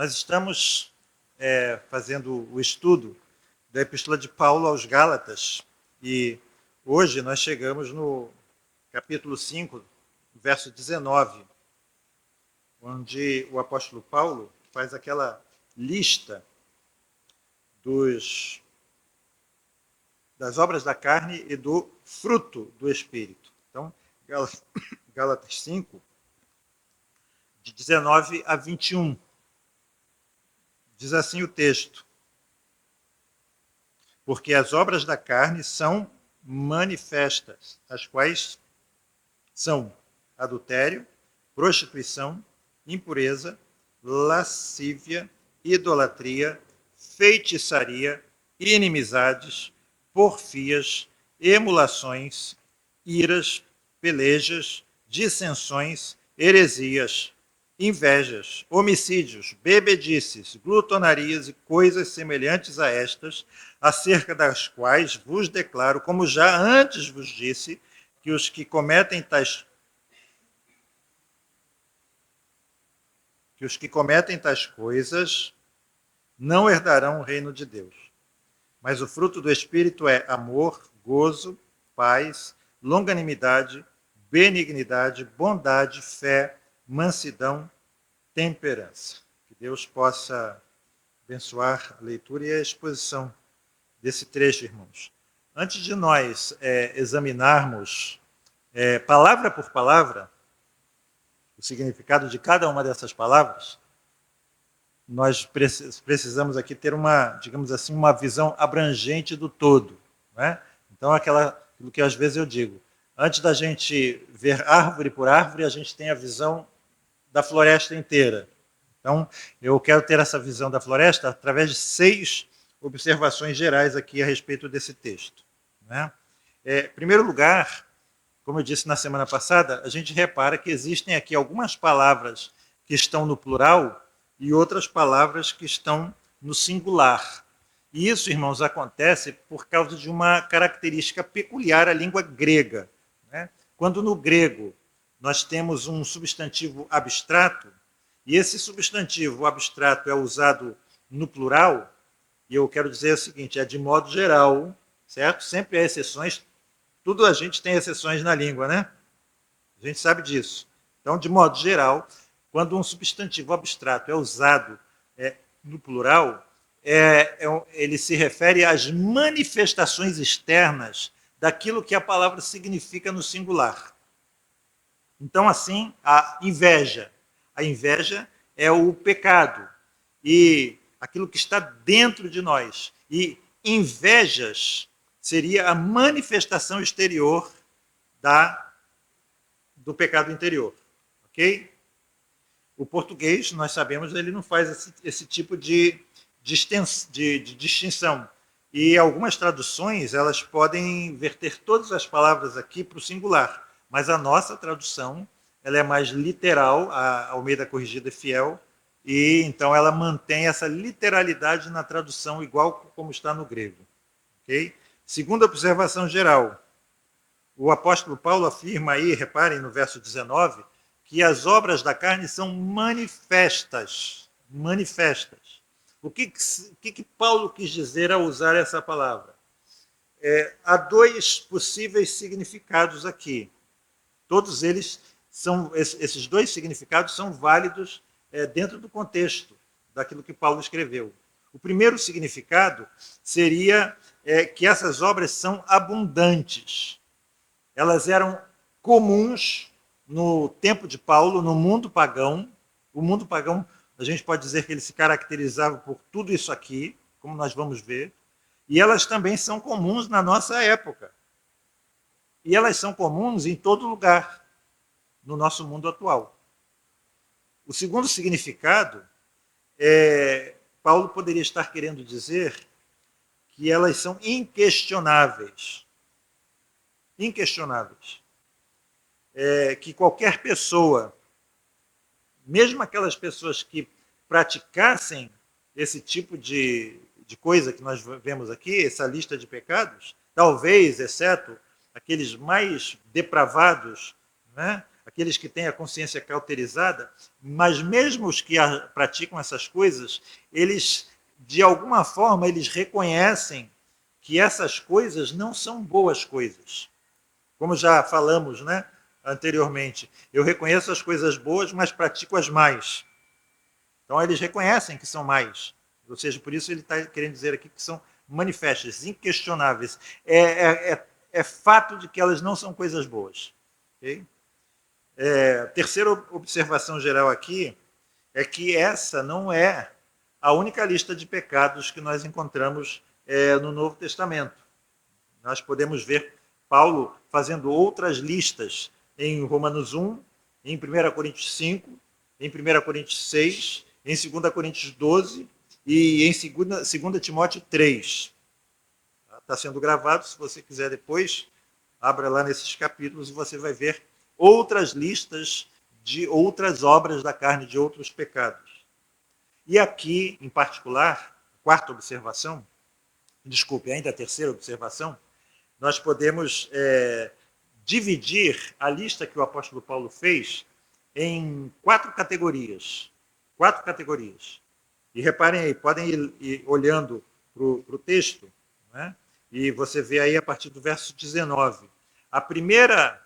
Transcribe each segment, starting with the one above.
Nós estamos fazendo o estudo da Epístola de Paulo aos Gálatas e hoje nós chegamos no capítulo 5, verso 19, onde o apóstolo Paulo faz aquela lista das obras da carne e do fruto do Espírito. Então, Gálatas 5, de 19 a 21. Diz assim o texto: porque as obras da carne são manifestas, as quais são adultério, prostituição, impureza, lascívia, idolatria, feitiçaria, inimizades, porfias, emulações, iras, pelejas, dissensões, heresias, invejas, homicídios, bebedices, glutonarias e coisas semelhantes a estas, acerca das quais vos declaro, como já antes vos disse, que os que cometem tais coisas não herdarão o reino de Deus. Mas o fruto do Espírito é amor, gozo, paz, longanimidade, benignidade, bondade, fé, mansidão, temperança. Que Deus possa abençoar a leitura e a exposição desse trecho, irmãos. Antes de nós examinarmos palavra por palavra o significado de cada uma dessas palavras, nós precisamos aqui ter digamos assim, uma visão abrangente do todo, né? Então, aquilo que às vezes eu digo, antes da gente ver árvore por árvore, a gente tem a visão da floresta inteira. Então, eu quero ter essa visão da floresta através de 6 observações gerais aqui a respeito desse texto, né? Em primeiro lugar, como eu disse na semana passada, a gente repara que existem aqui algumas palavras que estão no plural e outras palavras que estão no singular. E isso, irmãos, acontece por causa de uma característica peculiar à língua grega, né? Quando no grego nós temos um substantivo abstrato, e esse substantivo abstrato é usado no plural, e eu quero dizer o seguinte, é de modo geral, certo? Sempre há exceções, tudo a gente tem exceções na língua, né? A gente sabe disso. Então, de modo geral, quando um substantivo abstrato é usado no plural, ele se refere às manifestações externas daquilo que a palavra significa no singular. Então, assim, a inveja. A inveja é o pecado e aquilo que está dentro de nós. E invejas seria a manifestação exterior do pecado interior. Ok? O português, nós sabemos, ele não faz esse tipo de distinção. E algumas traduções, elas podem verter todas as palavras aqui para o singular. Mas a nossa tradução, ela é mais literal, a Almeida Corrigida e Fiel, e então ela mantém essa literalidade na tradução, igual como está no grego. Okay? Segunda observação geral, o apóstolo Paulo afirma aí, reparem no verso 19, que as obras da carne são manifestas. Manifestas. O que Paulo quis dizer ao usar essa palavra? Há 2 possíveis significados aqui. Todos esses 2 significados são válidos dentro do contexto daquilo que Paulo escreveu. O primeiro significado seria que essas obras são abundantes. Elas eram comuns no tempo de Paulo, no mundo pagão. O mundo pagão, a gente pode dizer que ele se caracterizava por tudo isso aqui, como nós vamos ver. E elas também são comuns na nossa época. E elas são comuns em todo lugar, no nosso mundo atual. O segundo significado, Paulo poderia estar querendo dizer que elas são inquestionáveis. Inquestionáveis. Que qualquer pessoa, mesmo aquelas pessoas que praticassem esse tipo de coisa que nós vemos aqui, essa lista de pecados, talvez, exceto aqueles mais depravados, né, aqueles que têm a consciência cauterizada, mas mesmo os que praticam essas coisas, eles, de alguma forma, eles reconhecem que essas coisas não são boas coisas. Como já falamos, né, anteriormente, eu reconheço as coisas boas, mas pratico as mais. Então, eles reconhecem que são mais. Ou seja, por isso ele está querendo dizer aqui que são manifestas, inquestionáveis. É fato de que elas não são coisas boas. Okay? Terceira observação geral aqui é que essa não é a única lista de pecados que nós encontramos no Novo Testamento. Nós podemos ver Paulo fazendo outras listas em Romanos 1, em 1 Coríntios 5, em 1 Coríntios 6, em 2 Coríntios 12 e em 2 Timóteo 3. Está sendo gravado, se você quiser depois, abra lá nesses capítulos e você vai ver outras listas de outras obras da carne, de outros pecados. E aqui, em particular, quarta observação, desculpe, ainda a terceira observação, nós podemos dividir a lista que o apóstolo Paulo fez em quatro categorias. Quatro categorias. E reparem aí, podem ir olhando para o texto, né? E você vê aí a partir do verso 19. A primeira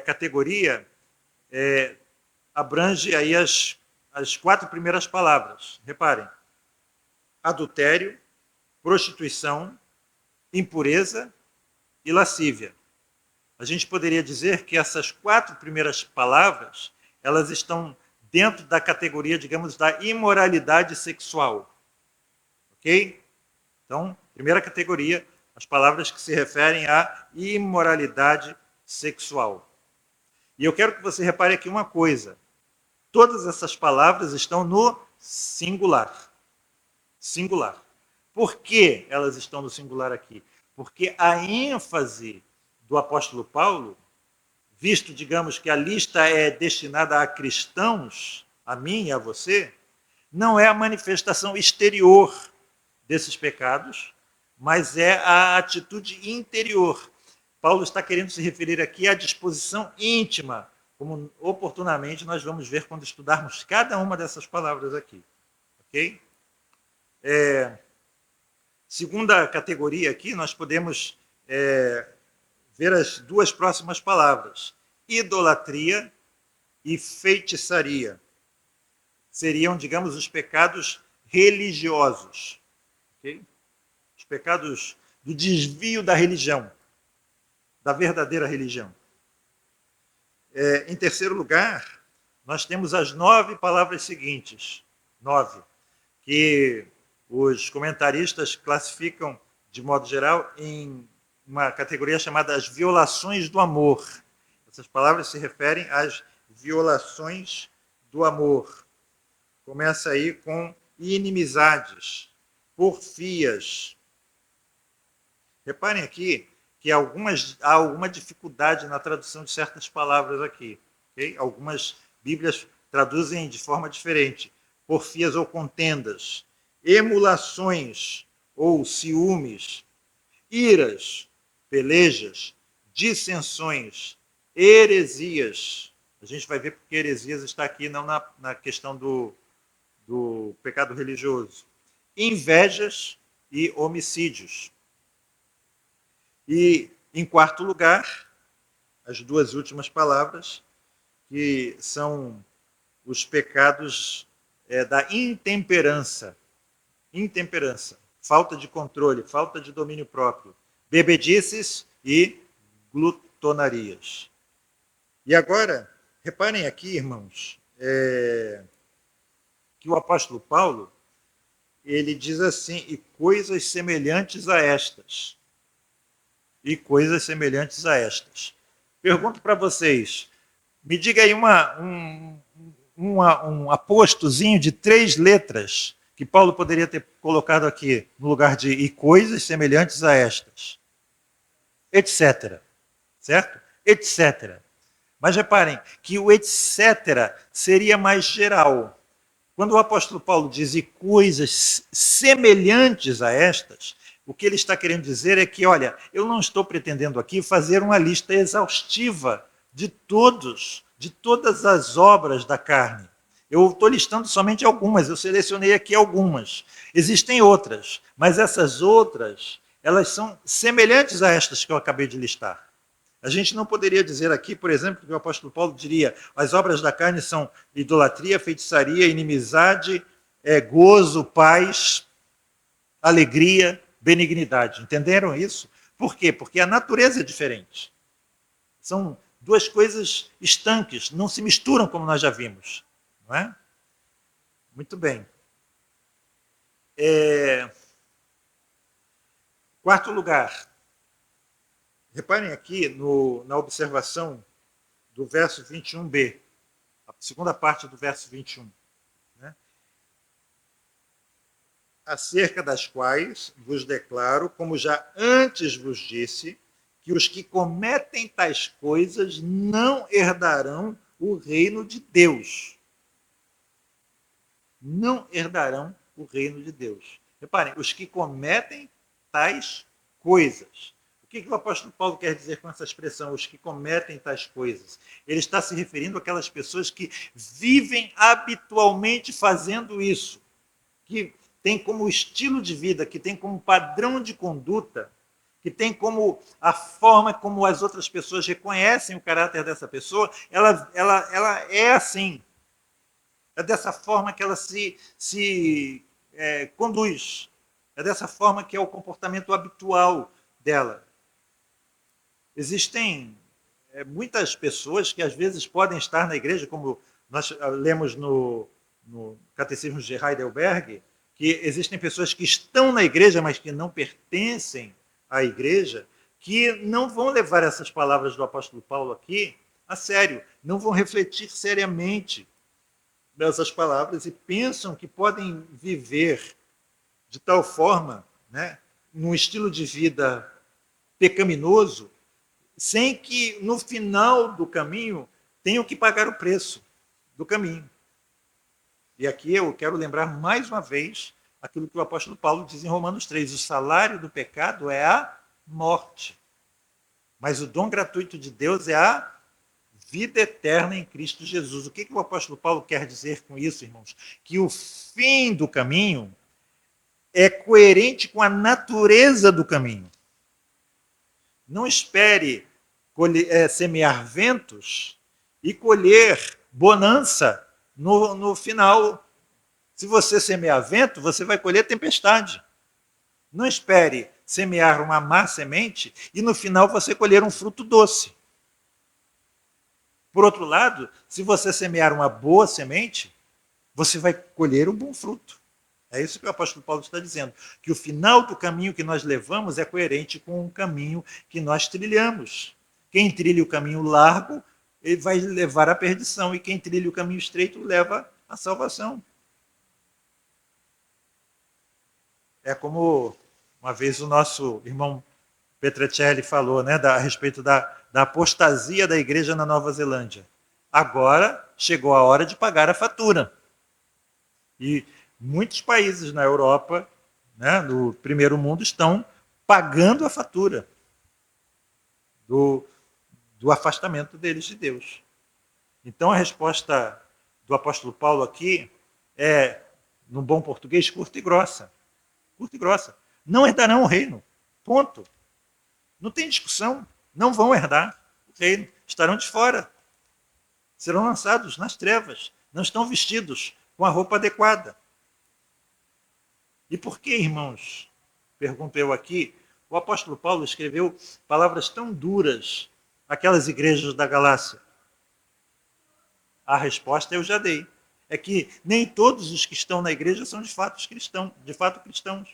categoria abrange aí as quatro primeiras palavras. Reparem: adultério, prostituição, impureza e lascívia. A gente poderia dizer que essas quatro primeiras palavras, elas estão dentro da categoria, digamos, da imoralidade sexual. Ok? Então, primeira categoria, as palavras que se referem à imoralidade sexual. E eu quero que você repare aqui uma coisa. Todas essas palavras estão no singular. Singular. Por que elas estão no singular aqui? Porque a ênfase do apóstolo Paulo, visto, digamos, que a lista é destinada a cristãos, a mim e a você, não é a manifestação exterior desses pecados, mas é a atitude interior. Paulo está querendo se referir aqui à disposição íntima, como oportunamente nós vamos ver quando estudarmos cada uma dessas palavras aqui. Ok? Segunda categoria aqui, nós podemos ver as duas próximas palavras. Idolatria e feitiçaria. Seriam, digamos, os pecados religiosos. Okay? Os pecados do desvio da religião, da verdadeira religião. Em terceiro lugar, nós temos as 9 palavras seguintes. 9, que os comentaristas classificam, de modo geral, em uma categoria chamada as violações do amor. Essas palavras se referem às violações do amor. Começa aí com inimizades, porfias. Reparem aqui que há alguma dificuldade na tradução de certas palavras aqui. Okay? Algumas Bíblias traduzem de forma diferente. Porfias ou contendas, emulações ou ciúmes, iras, pelejas, dissensões, heresias. A gente vai ver porque heresias está aqui não na questão do pecado religioso. Invejas e homicídios. E, em quarto lugar, as duas últimas palavras, que são os pecados da intemperança. Intemperança, falta de controle, falta de domínio próprio, bebedices e glutonarias. E agora, reparem aqui, irmãos, que o apóstolo Paulo, ele diz assim, e coisas semelhantes a estas. E coisas semelhantes a estas. Pergunto para vocês, me diga aí um apostozinho de 3 letras que Paulo poderia ter colocado aqui no lugar de e coisas semelhantes a estas. Etc. Certo? Etc. Mas reparem que o etc. seria mais geral. Quando o apóstolo Paulo diz e coisas semelhantes a estas, o que ele está querendo dizer é que, olha, eu não estou pretendendo aqui fazer uma lista exaustiva de todas as obras da carne. Eu estou listando somente algumas, eu selecionei aqui algumas. Existem outras, mas essas outras, elas são semelhantes a estas que eu acabei de listar. A gente não poderia dizer aqui, por exemplo, que o apóstolo Paulo diria: as obras da carne são idolatria, feitiçaria, inimizade, gozo, paz, alegria, benignidade. Entenderam isso? Por quê? Porque a natureza é diferente. São duas coisas estanques, não se misturam como nós já vimos. Não é? Muito bem. Quarto lugar. Reparem aqui na observação do verso 21b, a segunda parte do verso 21. Né? Acerca das quais vos declaro, como já antes vos disse, que os que cometem tais coisas não herdarão o reino de Deus. Não herdarão o reino de Deus. Reparem, os que cometem tais coisas. O que o apóstolo Paulo quer dizer com essa expressão, os que cometem tais coisas? Ele está se referindo àquelas pessoas que vivem habitualmente fazendo isso, que tem como estilo de vida, que tem como padrão de conduta, que tem como a forma como as outras pessoas reconhecem o caráter dessa pessoa, ela é assim. É dessa forma que ela se conduz. É dessa forma que é o comportamento habitual dela. Existem muitas pessoas que às vezes podem estar na igreja, como nós lemos no Catecismo de Heidelberg, que existem pessoas que estão na igreja, mas que não pertencem à igreja, que não vão levar essas palavras do apóstolo Paulo aqui a sério, não vão refletir seriamente dessas palavras e pensam que podem viver de tal forma, né, num estilo de vida pecaminoso, sem que no final do caminho tenham que pagar o preço do caminho. E aqui eu quero lembrar mais uma vez aquilo que o apóstolo Paulo diz em Romanos 3, o salário do pecado é a morte, mas o dom gratuito de Deus é a vida eterna em Cristo Jesus. O que o apóstolo Paulo quer dizer com isso, irmãos? Que o fim do caminho é coerente com a natureza do caminho. Não espere semear ventos e colher bonança no final. Se você semear vento, você vai colher tempestade. Não espere semear uma má semente e no final você colher um fruto doce. Por outro lado, se você semear uma boa semente, você vai colher um bom fruto. É isso que o apóstolo Paulo está dizendo, que o final do caminho que nós levamos é coerente com o caminho que nós trilhamos. Quem trilha o caminho largo, ele vai levar à perdição, e quem trilha o caminho estreito leva à salvação. É como uma vez o nosso irmão Petrocelli falou, né, a respeito da apostasia da igreja na Nova Zelândia. Agora chegou a hora de pagar a fatura. E muitos países na Europa, né, no primeiro mundo, estão pagando a fatura do afastamento deles de Deus. Então a resposta do apóstolo Paulo aqui é, no bom português, curta e grossa. Curta e grossa. Não herdarão o reino. Ponto. Não tem discussão. Não vão herdar o reino. Estarão de fora. Serão lançados nas trevas. Não estão vestidos com a roupa adequada. E por que, irmãos, pergunto eu aqui, o apóstolo Paulo escreveu palavras tão duras àquelas igrejas da Galácia? A resposta eu já dei. É que nem todos os que estão na igreja são de fato cristãos.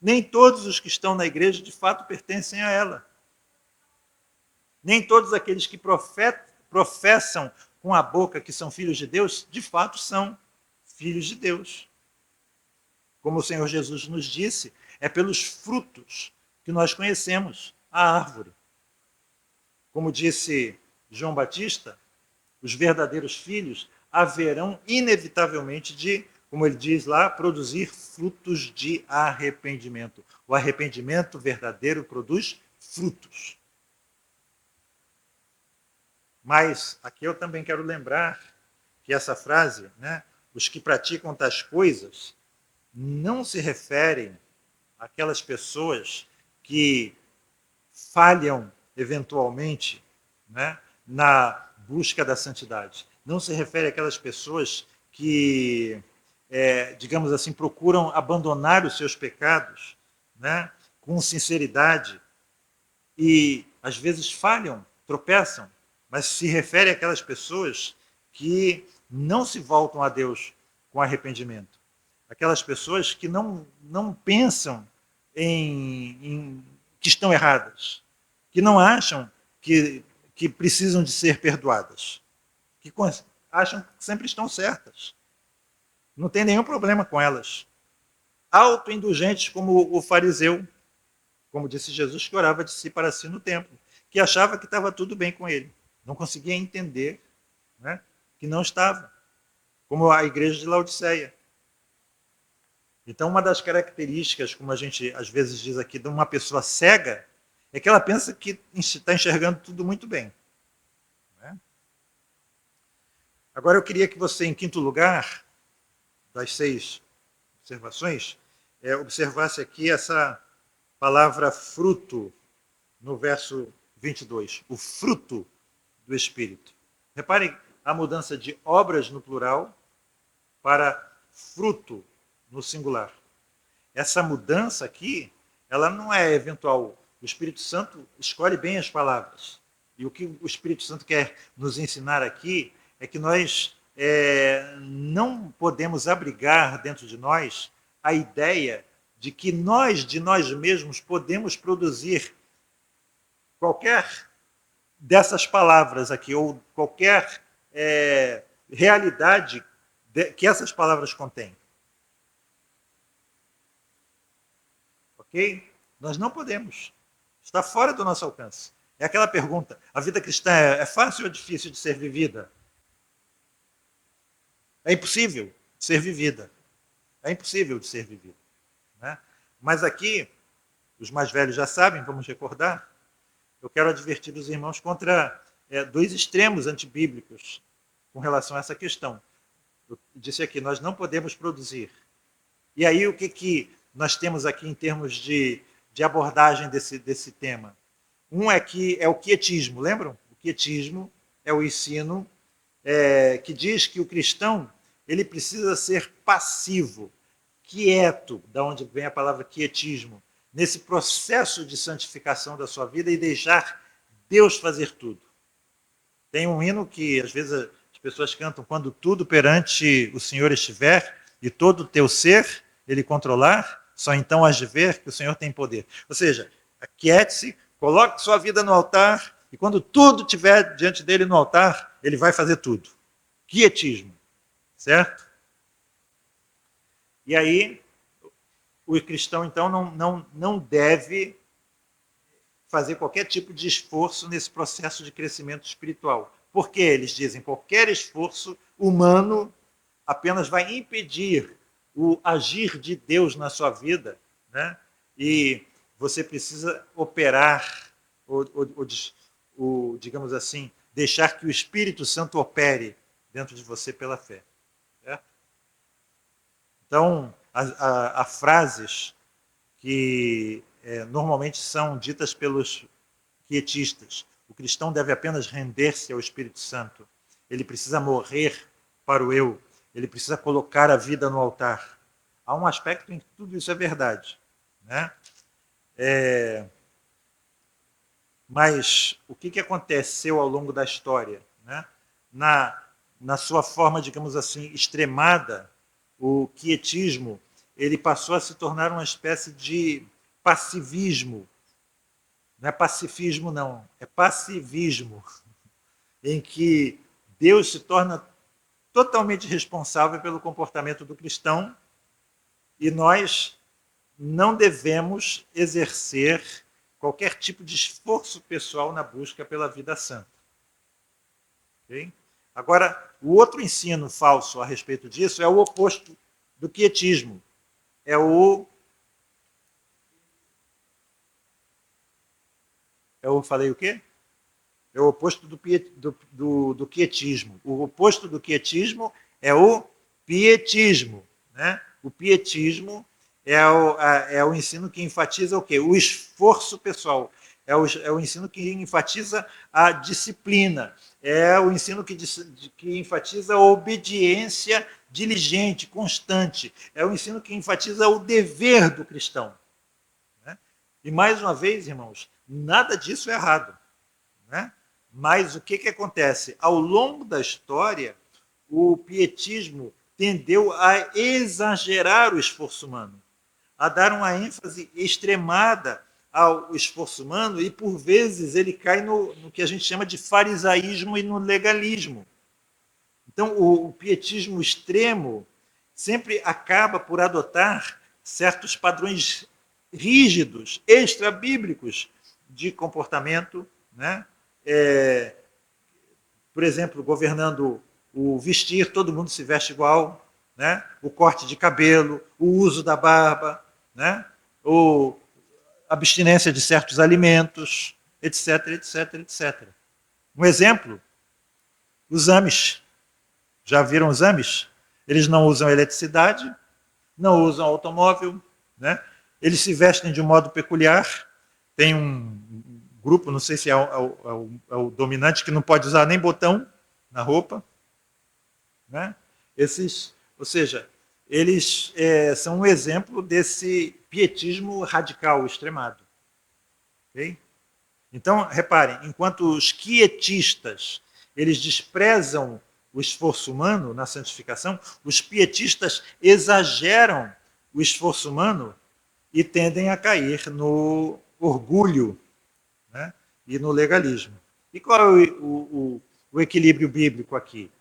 Nem todos os que estão na igreja de fato pertencem a ela. Nem todos aqueles que professam com a boca que são filhos de Deus, de fato são filhos de Deus. Como o Senhor Jesus nos disse, é pelos frutos que nós conhecemos a árvore. Como disse João Batista, os verdadeiros filhos haverão inevitavelmente de, como ele diz lá, produzir frutos de arrependimento. O arrependimento verdadeiro produz frutos. Mas aqui eu também quero lembrar que essa frase, né, os que praticam tais coisas, não se referem àquelas pessoas que falham eventualmente, né, na busca da santidade. Não se refere àquelas pessoas que, digamos assim, procuram abandonar os seus pecados, né, com sinceridade e às vezes falham, tropeçam, mas se refere àquelas pessoas que não se voltam a Deus com arrependimento. Aquelas pessoas que não pensam em que estão erradas, que não acham que precisam de ser perdoadas, que acham que sempre estão certas. Não tem nenhum problema com elas. Autoindulgentes como o fariseu, como disse Jesus, que orava de si para si no templo, que achava que estava tudo bem com ele. Não conseguia entender, né, que não estava, como a igreja de Laodiceia. Então, uma das características, como a gente às vezes diz aqui, de uma pessoa cega, é que ela pensa que está enxergando tudo muito bem. Né? Agora, eu queria que você, em quinto lugar, das 6 observações, observasse aqui essa palavra fruto, no verso 22. O fruto do Espírito. Reparem a mudança de obras no plural para fruto no singular. Essa mudança aqui, ela não é eventual. O Espírito Santo escolhe bem as palavras. E o que o Espírito Santo quer nos ensinar aqui é que nós não podemos abrigar dentro de nós a ideia de que nós, de nós mesmos, podemos produzir qualquer dessas palavras aqui, ou qualquer realidade que essas palavras contêm. Ok? Nós não podemos. Está fora do nosso alcance. É aquela pergunta: a vida cristã é fácil ou difícil de ser vivida? É impossível de ser vivida. É impossível de ser vivida. Né? Mas aqui, os mais velhos já sabem, vamos recordar, eu quero advertir os irmãos contra dois extremos antibíblicos com relação a essa questão. Eu disse aqui, nós não podemos produzir. E aí, o que nós temos aqui em termos de abordagem desse tema? Um é que é o quietismo, lembram? O quietismo é o ensino que diz que o cristão ele precisa ser passivo, quieto, da onde vem a palavra quietismo, nesse processo de santificação da sua vida e deixar Deus fazer tudo. Tem um hino que às vezes as pessoas cantam: quando tudo perante o Senhor estiver e todo o teu ser ele controlar, só então has de ver que o Senhor tem poder. Ou seja, aquiete-se, coloque sua vida no altar e quando tudo estiver diante dele no altar, ele vai fazer tudo. Quietismo, certo? E aí, o cristão, então, não deve fazer qualquer tipo de esforço nesse processo de crescimento espiritual. Porque eles dizem qualquer esforço humano apenas vai impedir o agir de Deus na sua vida, né? E você precisa operar, ou, digamos assim, deixar que o Espírito Santo opere dentro de você pela fé. Certo? Então, há frases que normalmente são ditas pelos quietistas. O cristão deve apenas render-se ao Espírito Santo. Ele precisa morrer para o eu. Ele precisa colocar a vida no altar. Há um aspecto em que tudo isso é verdade. Né? Mas o que aconteceu ao longo da história? Né? Na sua forma, digamos assim, extremada, o quietismo ele passou a se tornar uma espécie de passivismo. Não é pacifismo, não, é passivismo, em que Deus se torna totalmente responsável pelo comportamento do cristão e nós não devemos exercer qualquer tipo de esforço pessoal na busca pela vida santa. Okay? Agora, o outro ensino falso a respeito disso é o oposto do quietismo. Falei o quê? É o oposto do quietismo. O oposto do quietismo é o pietismo. Né? O pietismo é o ensino que enfatiza o quê? O esforço pessoal. É o ensino que enfatiza a disciplina. É o ensino que enfatiza a obediência diligente, constante. É o ensino que enfatiza o dever do cristão. Né? E mais uma vez, irmãos, nada disso é errado. Né? Mas o que acontece? Ao longo da história, o pietismo tendeu a exagerar o esforço humano, a dar uma ênfase extremada ao esforço humano e, por vezes, ele cai no que a gente chama de farisaísmo e no legalismo. Então, o pietismo extremo sempre acaba por adotar certos padrões rígidos, extra-bíblicos de comportamento, né? Por exemplo, governando o vestir, todo mundo se veste igual, né? O corte de cabelo, o uso da barba, né? A abstinência de certos alimentos, etc, etc, etc. Um exemplo, os Amish. Já viram os Amish? Eles não usam eletricidade, não usam automóvel, né? Eles se vestem de um modo peculiar. Tem um grupo, não sei se é o dominante, que não pode usar nem botão na roupa. Né? Ou seja, eles são um exemplo desse pietismo radical, extremado. Okay? Então, reparem, enquanto os quietistas eles desprezam o esforço humano na santificação, os pietistas exageram o esforço humano e tendem a cair no orgulho, né? E no legalismo. E qual é o equilíbrio bíblico aqui?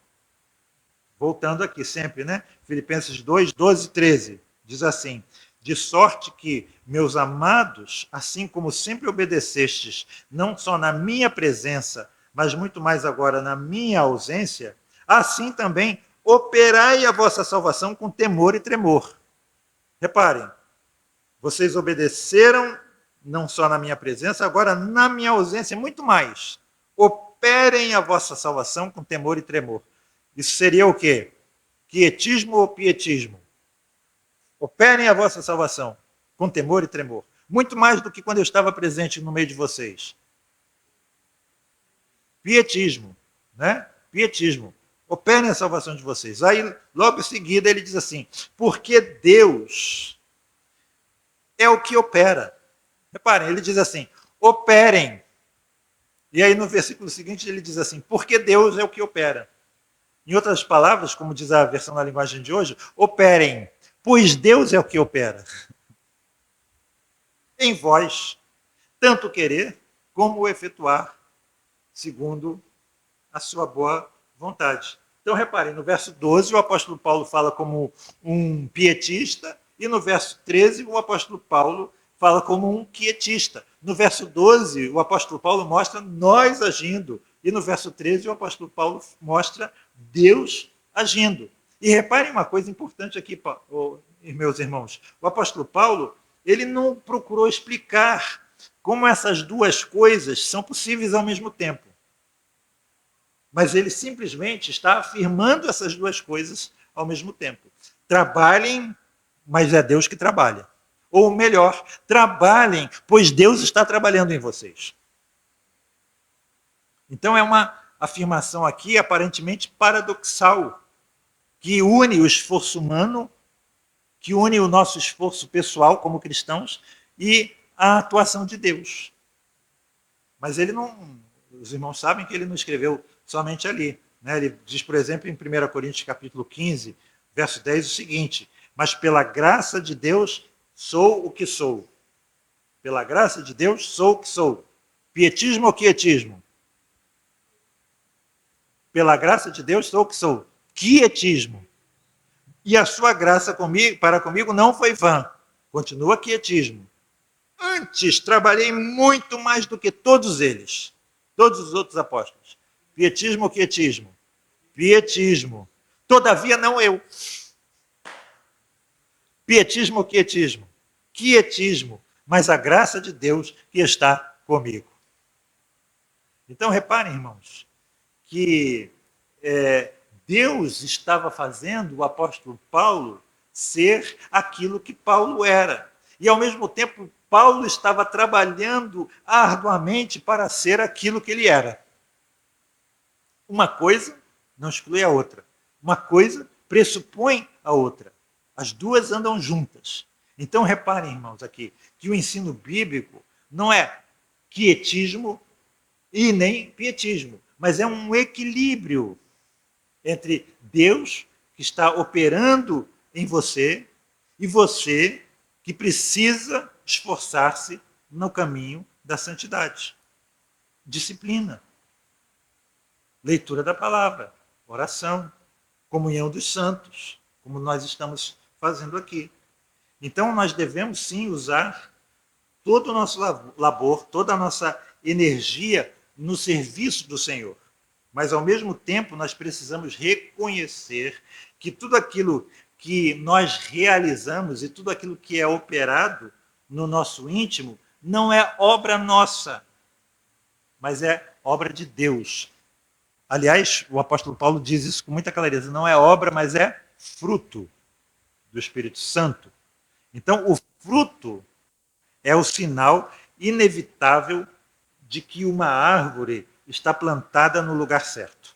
Voltando aqui sempre, né? Filipenses 2, 12 e 13. Diz assim: de sorte que, meus amados, assim como sempre obedecestes, não só na minha presença, mas muito mais agora na minha ausência, assim também operai a vossa salvação com temor e tremor. Reparem, vocês obedeceram não só na minha presença, agora na minha ausência, muito mais. Operem a vossa salvação com temor e tremor. Isso seria o quê? Quietismo ou pietismo? Operem a vossa salvação com temor e tremor. Muito mais do que quando eu estava presente no meio de vocês. Pietismo, né? Pietismo. Operem a salvação de vocês. Aí, logo em seguida, ele diz assim: porque Deus é o que opera. Reparem, ele diz assim: operem. E aí, no versículo seguinte, ele diz assim: porque Deus é o que opera. Em outras palavras, como diz a versão da linguagem de hoje, operem, pois Deus é o que opera. Em vós, tanto querer como efetuar, segundo a sua boa vontade. Então, reparem, no verso 12, o apóstolo Paulo fala como um pietista, e no verso 13, o apóstolo Paulo fala como um quietista. No verso 12, o apóstolo Paulo mostra nós agindo, e no verso 13, o apóstolo Paulo mostra Deus agindo. E reparem uma coisa importante aqui, meus irmãos. O apóstolo Paulo, ele não procurou explicar como essas duas coisas são possíveis ao mesmo tempo. Mas ele simplesmente está afirmando essas duas coisas ao mesmo tempo. Trabalhem, mas é Deus que trabalha. Ou melhor, trabalhem, pois Deus está trabalhando em vocês. Então é uma afirmação aqui aparentemente paradoxal, que une o esforço humano, que une o nosso esforço pessoal como cristãos e a atuação de Deus. Mas ele não, os irmãos sabem que ele não escreveu somente ali. Né? Ele diz, por exemplo, em 1 Coríntios capítulo 15, verso 10, o seguinte: mas pela graça de Deus sou o que sou. Pela graça de Deus sou o que sou. Pietismo ou quietismo? Pela graça de Deus sou o que sou. Quietismo. E a sua graça para comigo não foi vã. Continua quietismo. Antes trabalhei muito mais do que todos eles, todos os outros apóstolos. Pietismo ou quietismo? Pietismo. Todavia não eu. Pietismo ou quietismo? Quietismo. Mas a graça de Deus que está comigo. Então, reparem, irmãos, que Deus estava fazendo o apóstolo Paulo ser aquilo que Paulo era. E, ao mesmo tempo, Paulo estava trabalhando arduamente para ser aquilo que ele era. Uma coisa não exclui a outra. Uma coisa pressupõe a outra. As duas andam juntas. Então, reparem, irmãos, aqui, que o ensino bíblico não é quietismo e nem pietismo, mas é um equilíbrio entre Deus, que está operando em você, e você, que precisa esforçar-se no caminho da santidade. Disciplina, leitura da palavra, oração, comunhão dos santos, como nós estamos fazendo aqui. Então, nós devemos sim usar todo o nosso labor, toda a nossa energia no serviço do Senhor. Mas, ao mesmo tempo, nós precisamos reconhecer que tudo aquilo que nós realizamos e tudo aquilo que é operado no nosso íntimo não é obra nossa, mas é obra de Deus. Aliás, o apóstolo Paulo diz isso com muita clareza: não é obra, mas é fruto do Espírito Santo. Então, o fruto é o sinal inevitável de que uma árvore está plantada no lugar certo.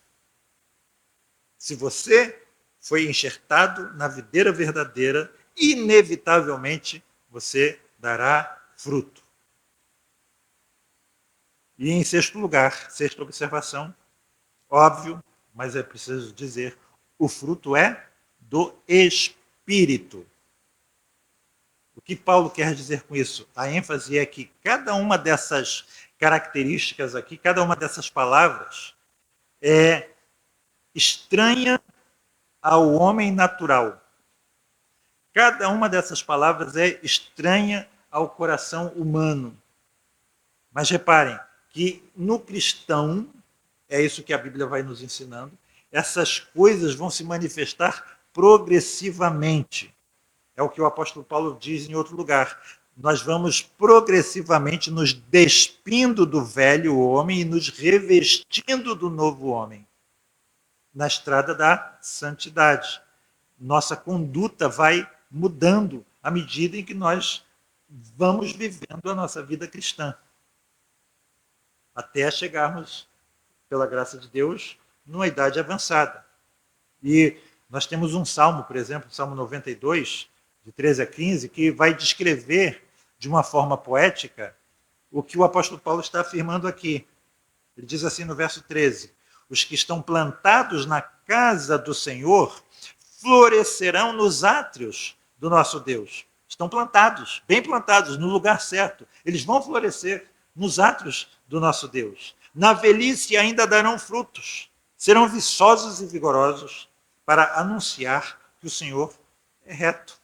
Se você foi enxertado na videira verdadeira, inevitavelmente você dará fruto. E em sexto lugar, sexta observação, óbvio, mas é preciso dizer, o fruto é do Espírito. O que Paulo quer dizer com isso? A ênfase é que cada uma dessas características aqui, cada uma dessas palavras é estranha ao homem natural. Cada uma dessas palavras é estranha ao coração humano. Mas reparem que no cristão, é isso que a Bíblia vai nos ensinando, essas coisas vão se manifestar progressivamente. É o que o apóstolo Paulo diz em outro lugar. Nós vamos progressivamente nos despindo do velho homem e nos revestindo do novo homem na estrada da santidade. Nossa conduta vai mudando à medida em que nós vamos vivendo a nossa vida cristã, até chegarmos, pela graça de Deus, numa idade avançada. E nós temos um salmo, por exemplo, o Salmo 92, de 13 a 15, que vai descrever de uma forma poética o que o apóstolo Paulo está afirmando aqui. Ele diz assim no verso 13: os que estão plantados na casa do Senhor florescerão nos átrios do nosso Deus. Estão plantados, bem plantados, no lugar certo. Eles vão florescer nos átrios do nosso Deus. Na velhice ainda darão frutos. Serão viçosos e vigorosos para anunciar que o Senhor é reto.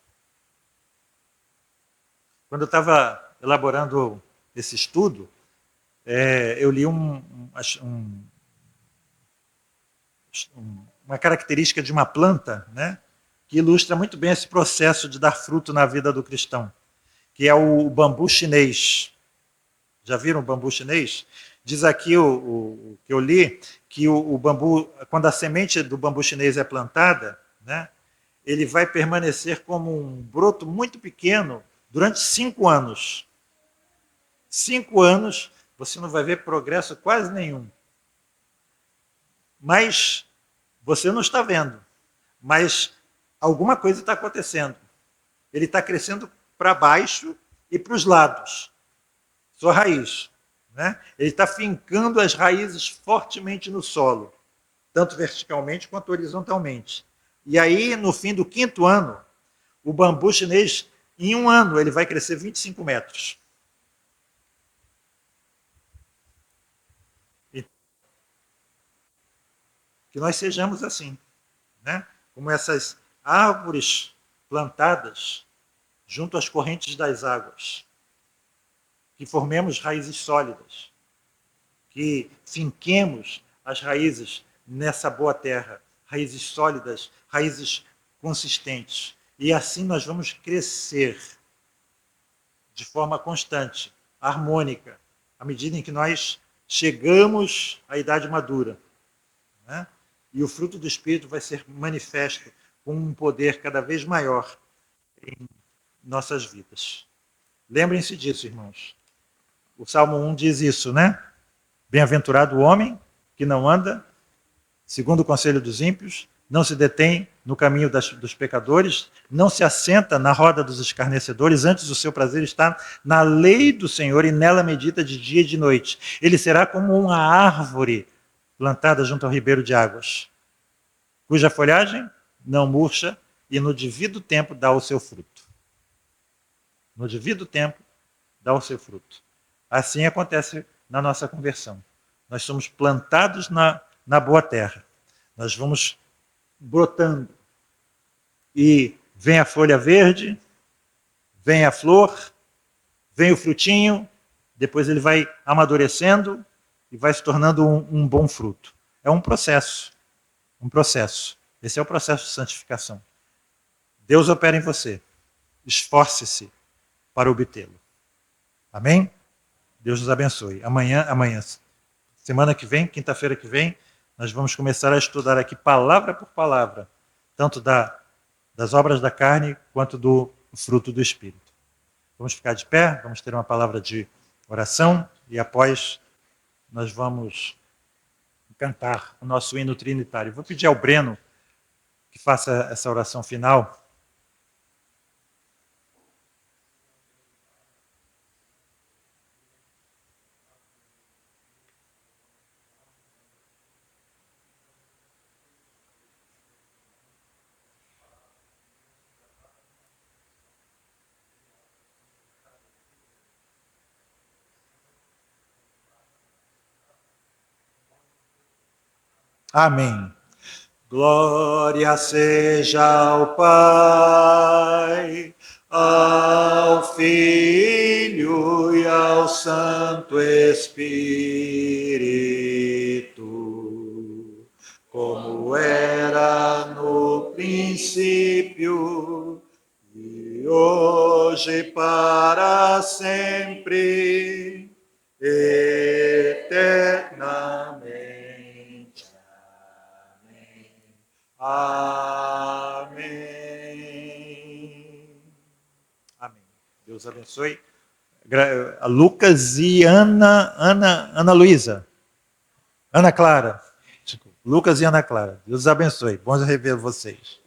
Quando eu estava elaborando esse estudo, eu li uma característica de uma planta, né, que ilustra muito bem esse processo de dar fruto na vida do cristão, que é o bambu chinês. Já viram o bambu chinês? Diz aqui o que eu li, que o bambu, quando a semente do bambu chinês é plantada, né, ele vai permanecer como um broto muito pequeno durante 5 anos. 5 anos, você não vai ver progresso quase nenhum. Mas você não está vendo. Mas alguma coisa está acontecendo. Ele está crescendo para baixo e para os lados. Sua raiz. Né? Ele está fincando as raízes fortemente no solo, tanto verticalmente quanto horizontalmente. E aí, no fim do 5º ano, o bambu chinês, em 1 ano, ele vai crescer 25 metros. E que nós sejamos assim, né? Como essas árvores plantadas junto às correntes das águas, que formemos raízes sólidas, que finquemos as raízes nessa boa terra, raízes sólidas, raízes consistentes. E assim nós vamos crescer de forma constante, harmônica, à medida em que nós chegamos à idade madura, né? E o fruto do Espírito vai ser manifesto com um poder cada vez maior em nossas vidas. Lembrem-se disso, irmãos. O Salmo 1 diz isso, né? Bem-aventurado o homem que não anda segundo o conselho dos ímpios, não se detém no caminho dos pecadores, não se assenta na roda dos escarnecedores, antes o seu prazer está na lei do Senhor e nela medita de dia e de noite. Ele será como uma árvore plantada junto ao ribeiro de águas, cuja folhagem não murcha e no devido tempo dá o seu fruto. No devido tempo dá o seu fruto. Assim acontece na nossa conversão. Nós somos plantados na boa terra. Nós vamos brotando. E vem a folha verde, vem a flor, vem o frutinho, depois ele vai amadurecendo e vai se tornando um bom fruto. É um processo. Um processo. Esse é o processo de santificação. Deus opera em você. Esforce-se para obtê-lo. Amém? Deus nos abençoe. Amanhã, semana que vem, quinta-feira que vem, nós vamos começar a estudar aqui palavra por palavra, tanto das obras da carne quanto do fruto do Espírito. Vamos ficar de pé, vamos ter uma palavra de oração e após nós vamos cantar o nosso hino trinitário. Vou pedir ao Breno que faça essa oração final. Amém. Glória seja ao Pai, ao Filho e ao Santo Espírito, como era no princípio, e hoje para sempre, eternamente. Amém. Amém. Deus abençoe. Lucas e Ana Luísa. Ana Clara. Lucas e Ana Clara. Deus abençoe. Bom rever vocês.